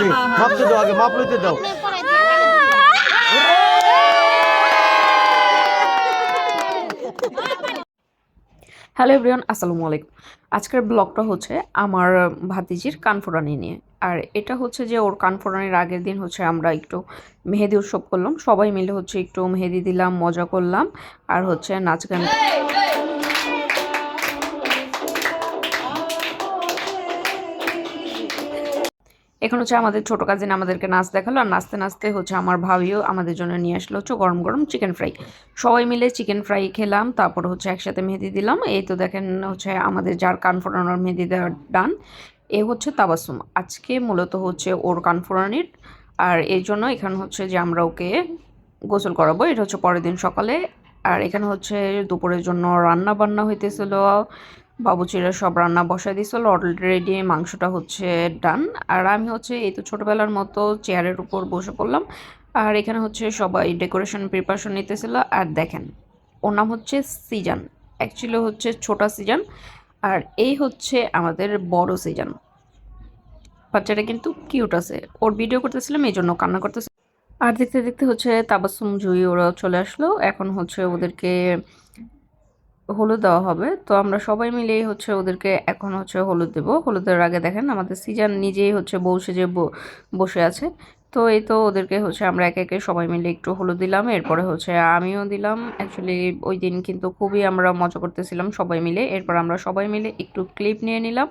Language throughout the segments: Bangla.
জি মাপতে দাও, আগে মাপ লইতে দাও। হ্যালো এভরিওয়ান, আসসালামু আলাইকুম। আজকের ব্লগটা হচ্ছে আমার ভাতিজির কানফোড়ানি নিয়ে। আর এটা হচ্ছে যে ওর কানফোড়ানির আগের দিন হচ্ছে আমরা একটু মেহেদি উৎসব করলাম, সবাই মিলে হচ্ছে একটু মেহেদি দিলাম, মজা করলাম আর হচ্ছে নাচ গান। এখন হচ্ছে আমাদের ছোটো কাজিন আমাদেরকে নাচ দেখালো, আর নাচতে নাচতে হচ্ছে আমার ভাবিও আমাদের জন্য নিয়ে আসলো হচ্ছে গরম গরম চিকেন ফ্রাই। সবাই মিলে চিকেন ফ্রাই খেলাম, তারপর হচ্ছে একসাথে মেহেদি দিলাম। এই তো দেখেন হচ্ছে আমাদের যার কান ফোড়ানোর মেহেদি দেওয়ার ডান, এ হচ্ছে তাবাসুম। আজকে মূলত হচ্ছে ওর কান ফোড়ানির, আর এই জন্য এখানে হচ্ছে যে আমরা ওকে গোসল করাবো। এটা হচ্ছে পরের দিন সকালে। আর এখানে হচ্ছে দুপুরের জন্য রান্না বান্না হইতেছিল, বাবুচিরা সব রান্না বসায় দিয়েছিল অলরেডি, মাংসটা হচ্ছে ডান। আর আমি হচ্ছে এই তো ছোটোবেলার মতো চেয়ারের উপর বসে পড়লাম। আর এখানে হচ্ছে সবাই ডেকোরেশন প্রিপারেশন নিতেছিল। আর দেখেন ওর নাম হচ্ছে সিজান, অ্যাকচুয়ালি হচ্ছে ছোটা সিজান, আর এই হচ্ছে আমাদের বড় সিজান। বাচ্চাটা কিন্তু কিউট আছে, ওর ভিডিও করতেছিলাম এই জন্য কান্না করতেছে। আর দেখতে দেখতে হচ্ছে তাবাসসুম, জুই ওরা চলে আসলো। এখন হচ্ছে ওদেরকে হলুদ দেওয়া হবে, তো আমরা সবাই মিলেই হচ্ছে ওদেরকে এখন হচ্ছে হলুদ দেব। হলুদের আগে দেখেন আমাদের সিজান নিজেই হচ্ছে বউ সেজে বসে আছে। তো এই তো ওদেরকে হচ্ছে আমরা একে একে সবাই মিলে একটু হলুদ দিলাম, এরপরে হচ্ছে আমিও দিলাম। অ্যাকচুয়ালি ওই দিন কিন্তু খুবই আমরা মজা করতেছিলাম সবাই মিলে। এরপর আমরা সবাই মিলে একটু ক্লিপ নিয়ে নিলাম,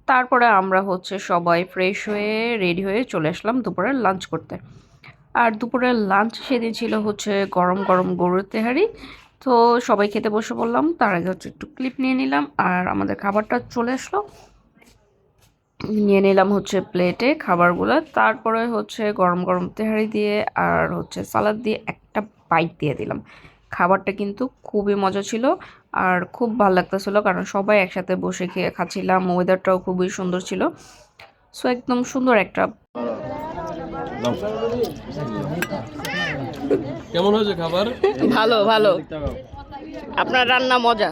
তারপরে আমরা হচ্ছে সবাই ফ্রেশ হয়ে রেডি হয়ে চলে আসলাম দুপুরের লাঞ্চ করতে। আর দুপুরের লাঞ্চ সেদিন ছিল হচ্ছে গরম গরম গরুর তেহারি। তো সবাই খেতে বসে পড়লাম, তার আগে হচ্ছে একটু ক্লিপ নিয়ে নিলাম। আর আমাদের খাবারটা চলে আসলো, নিয়ে নিলাম হচ্ছে প্লেটে খাবারগুলো। তারপরে হচ্ছে গরম গরম তেহারি দিয়ে আর হচ্ছে সালাদ দিয়ে একটা বাইট দিয়ে দিলাম। খাবারটা কিন্তু খুবই মজা ছিল আর খুব ভালো লাগতেছিল, কারণ সবাই একসাথে বসে খেয়ে খাচ্ছিলাম। ওয়েদারটাও খুবই সুন্দর ছিল, সো একদম সুন্দর একটা। কেমন হয়েছে খাবার? ভালো ভালো, আপনার রান্না মজা।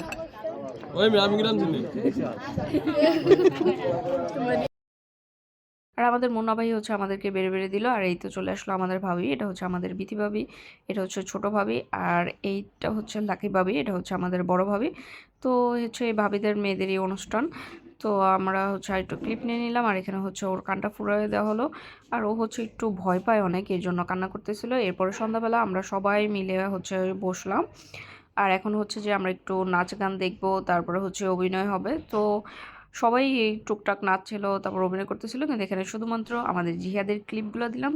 ওই আমি কি রাঁধুনি? আর আমাদের মুন্না ভাই হচ্ছে আমাদেরকে বেড়ে বেড়ে দিল। আর এই তো চলে আসলো আমাদের ভাবি, এটা হচ্ছে আমাদের বিথি ভাবি, এটা হচ্ছে ছোট ভাবি, আর এইটা হচ্ছে লাকি ভাবি, এটা হচ্ছে আমাদের বড় ভাবি। তো হচ্ছে এই ভাবিদের মেয়েদেরই অনুষ্ঠান। তো আমরা হচ্ছে একটু ক্লিপ নিয়ে নিলাম, আর এখানে হচ্ছে ওর কানটা ফুরিয়ে দেওয়া হলো। আর ও হচ্ছে একটু ভয় পায় অনেক, এর জন্য কান্না করতেছিল। এরপরে সন্ধ্যাবেলা আমরা সবাই মিলে হচ্ছে বসলাম। আর এখন হচ্ছে যে আমরা একটু নাচ গান দেখবো, তারপরে হচ্ছে অভিনয় হবে। তো সবাই এই টুকটাক নাচছিল, তারপর অভিনয় করতেছিল, কিন্তু এখানে শুধুমাত্র আমাদের জিহাদের ক্লিপগুলো দিলাম।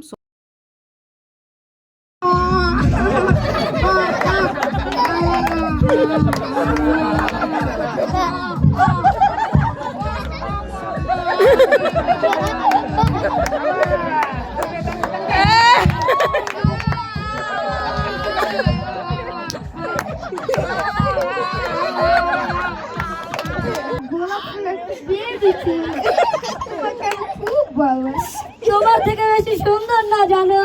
তোমার থেকে বেশি সুন্দর না জানো?